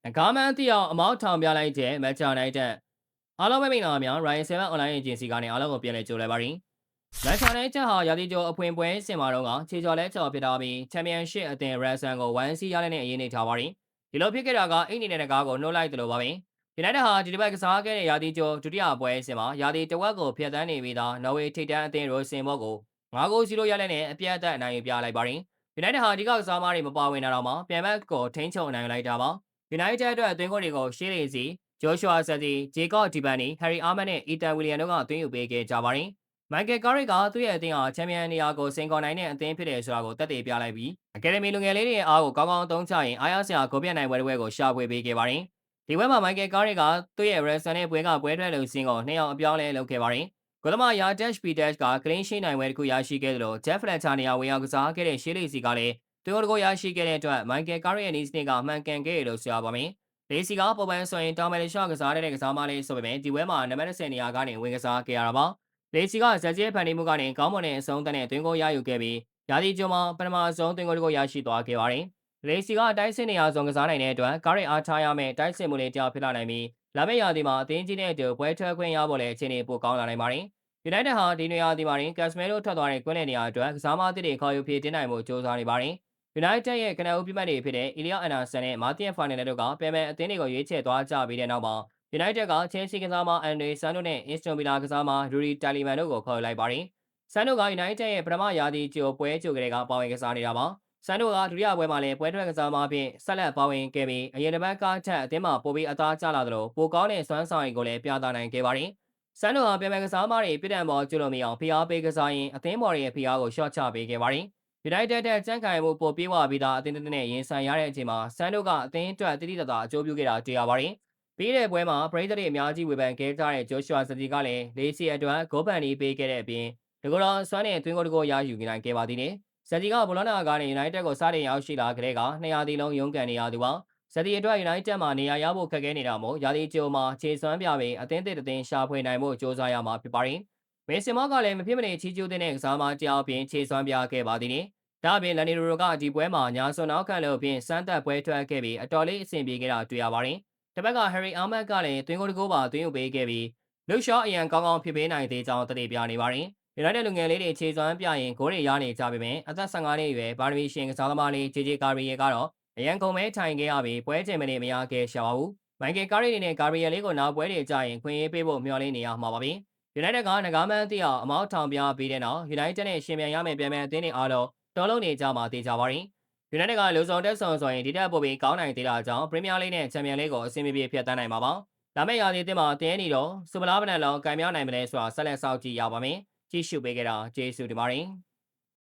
။ကားမှန်းသိအောင်အမောက်ထောင်ပြလိုက်တဲ့မက်ချာနိုင်တဲ့အားလုံးပဲမင်္ဂလာပါများ Ryan 7 Online Agency ကနေအားလုံးကိုပြန်လည်ကြိုဆိုလိုက်ပါရစေ။မက်ချာနိုင်တဲ့ဟာရာသီကျော်အဖွင့်ပွဲစင်မာတော့ကခြေချော်လဲချော်ဖြစ်တာပြီးချန်ပီယံရှစ်အသင်း Ransom ကို1စီရတဲ့နဲ့အရေးနေထားပါရင်ဒီလိုဖြစ်ခဲ့တာကအိတ်နေတဲ့ကားကိုနှုတ်လိုက်တယ်လို့ပါပဲ။ United ဟာဒီတစ်ပတ်ကစားခဲ့တဲ့ရာသီကျော်ဒုတိယပွဲစင်မှာရာသီတဝက်ကိုဖျက်ဆီးနေပြီးသားနော်ဝေထိပ်တန်းအသင်း Rosenborg ကို9-0ရတဲ့နဲ့အပြတ်အသတ်အနိုင်ယူပြလိုက်ပါရင်United ဟာဒီကစားမတွေမပါဝင်တာတော့မှပြန်ဘက်ကိုထိန်းချုပ်နိုင်လိုက်တာပါ။ United အတွက်အသင်းကိုတွေကိုရှေးလေစီJoshua Zirkzee, Jacob Dibani, Harry Arman နဲ့ Ethan Willian တို့ကသွင်းယူပေးခဲ့ကြပါတယ်။ Michael Carrick ကသူ့ရဲ့အသင်းဟာချန်ပီယံနေရာကိုစိန်ခေါ်နိုင်တဲ့အသင်းဖြစ်တယ်ဆိုတာကိုသက်သေပြလိုက်ပြီးအကယ်ဒမီလူငယ်လေးတွေရဲ့အားကိုကောင်းကောင်းအသုံးချရင်အားရစရာဂိုးပြတ်နိုင်ပွဲတစ်ပွဲကိုရှာဖွေပေးခဲ့ပါတယ်။ဒီပွဲမှာ Michael Carrick ကသူ့ရဲ့ Ransom နဲ့ပွဲထွက်လုံစင်းကိုနှစ်ယောက်အပြောင်းလဲလုပ်ခဲ့ပါတယ်။ဂိုးသမား Yardash Pitash က clean sheet နိုင်ပွဲတစ်ခုရရှိခဲ့သလို Jeff Fletcher နေရာဝင်ရောက်ကစားခဲ့တဲ့ရှေးလေစီကလည်းသူတို့ကိုရရှိခဲ့တဲ့အတွက် Michael Carrick ရဲ့နီးစနစ်ကမှန်ကန်ခဲ့ရလို့ဆိုရပါမယ်။လေစီကပုံမှန်ဆိုရင်တောင်မယ်လျှော့ကစားတဲ့ကစားမလေးဆိုပေမဲ့ဒီပွဲမှာနံပါတ်20နေရာကနေဝင်ကစားခဲ့ရတာပါ။လေစီကဇက်ဂျီဖန်တီမှုကနေကောင်းမွန်တဲ့အဆုံးသတ်နဲ့တွင်းကိုရယူခဲ့ပြီးရာသီကျော်မှာပထမဆုံးတွင်းကိုရရှိသွားခဲ့ပါတယ်။လေစီကတိုက်စစ်နေရာဆုံးကစားနိုင်တဲ့အတွက်ကားရိအားထားရမယ့်တိုက်စစ်မှုလေးတယောက်ဖြစ်လာနိုင်ပြီးလာမယ့်ရာသီမှာအသင်းကြီးနဲ့အတူပွဲထွက်ခွင့်ရဖို့လည်းအခြေအနေပိုကောင်းလာနိုင်ပါတယ်။ United ဟာဒီနေရာဒီမှာရင် Casemiro ထွက်သွားတဲ့ကွင်းလည်နေရာအတွက်ကစားမသစ်တွေခေါ်ယူဖြည့်တင်းနိုင်မှုစ조사နေပါတယ်။ United ရဲ့ကနဦးပြမှတ်တွေဖြစ်တဲ့ Elliot Anderson နဲ့ Martin Fernandes တို့ကပြန်မဲ့အသင်းတွေကိုရွေးချယ်သွားကြပြီးတဲ့နောက်မှာ United က Chelsea ကစားမ Andre Santo နဲ့ Aston Villa ကစားမ Rudi Tielemans တို့ကိုခေါ်ယူလိုက်ပါတယ်။ Santo က United ရဲ့ပထမရာသီကြိုပွဲကြိုကလေးကပါဝင်ကစားနေတာပါ။ Santo ကဒုတိယပွဲမှာလည်းပွဲထွက်ကစားမအဖြစ်ဆက်လက်ပါဝင်ခဲ့ပြီးအရင်တစ်ပတ်ကထက်အသင်းမှာပိုပြီးအသားကျလာသလိုပိုကောင်းတဲ့စွမ်းဆောင်ရည်ကိုလည်းပြသနိုင်ခဲ့ပါတယ်။ Santo ကပြန်မဲ့ကစားမတွေပြစ်ဒဏ်ပေါ်ကျွလို့မရအောင်ဖိအားပေးကစားရင်အသင်းပေါ်ရဲ့ဖိအားကိုရှော့ချပေးခဲ့ပါတယ်။ United တဲ့ကြန့်ခိုင်မှုပိုပြေးဝပြီးသားအသင်းတစ်နဲ့ရင်ဆိုင်ရတဲ့အချိန်မှာ Santo ကအသင်းအတွက်တိတိတသာအကျိုးပြုခဲ့တာတွေ့ရပါတယ်။ပြီးတဲ့ပွဲမှာပရိသတ်တွေအများကြီးဝေဖန်ခဲ့ကြတဲ့ Joshua Zirkzee ကလည်းလေစီအတွက်ဂိုးပန်ဒီပေးခဲ့တဲ့အပြင်ဒီကိုယ်တော်စွမ်းနဲ့တွင်းကိုတကိုရယူနိုင်ခဲ့ပါသေးတယ်။ Zirkzee ကဘောလုံးနာကနေ United ကိုစတင်ရောက်ရှိလာခဲ့တဲ့က200တီလုံးရုန်းကန်နေရသူပါ။ Zirkzee အတွက် United မှာနေရာရဖို့ခက်ခဲနေတာမို့ရာသီကြိုမှာခြေစွမ်းပြပြီးအသင်းသစ်တစ်သင်းရှာဖွေနိုင်ဖို့စ조사ရမှာဖြစ်ပါတယ်။ Mason Mount ကလည်းမဖြစ်မနေချီးကျူးတဲ့ကစားမတယောက်အပြင်ခြေစွမ်းပြခဲ့ပါသေးတယ်။ဒါ့အပြင် Lany Yoro ကဒီပွဲမှာညာစွန်နောက်ခံလို့အပြင်စမ်းသပ်ပွဲထွက်ခဲ့ပြီးအတော်လေးအဆင်ပြေခဲ့တာတွေ့ရပါတယ်။တစ်ပတ်က Harry Arman ကလည်းတွင်းကိုတကိုးပါတွင်းယူပေးခဲ့ပြီးလူရှော့အရန်ကောင်းကောင်းဖြစ်ပေးနိုင်သေးကြောင်းတတိပြနေပါတယ်။ United လူငယ်လေးတွေခြေစွမ်းပြရင်ဂိုးတွေရနေကြပေမဲ့အသက်15နှစ်အရွယ်ဘာဒမီရှင်ကစားသမားလေး JJ Gabriel ကတော့အရန်ကုန်မဲထိုင်ခဲ့ရပြီးပွဲချိန်မနေမရခဲ့ရှာပါဘူး။ Michael Carrick အနေနဲ့ Gabriel လေးကိုနောက်ပွဲတွေကြရင်ခွင့်ရေးပေးဖို့မျှော်လင့်နေရမှာပါပဲ။ United ကနဂါးမှန်းသိအောင်အမောက်ထောင်ပြပြီးတဲ့နောက် United နဲ့ရှင်ပြန်ရမယ်ပြန်မဲ့အသင်းတွေအားလုံးတော်လုံးနေကြမှာတေချာပါတယ်။ United ကလူဆောင်တက်ဆောင်ဆိုရင်ဒီတက်ပိုပြီးကောင်းနိုင်သေးတာကြောင့် Premier League နဲ့ Champions League ကိုအဆင်ပြေပြေဖျက်ဆီးနိုင်မှာပါ။လာမယ့်ရာသီအသင်းမှာတင်းနေတော့စူပလာဗနန်လောကင်မြောက်နိုင်မလဲဆိုတာဆက်လက်စောင့်ကြည့်ရပါမယ်။ကြည့်ရှုပေးကြတာကျေးဇူးတင်ပါတယ်။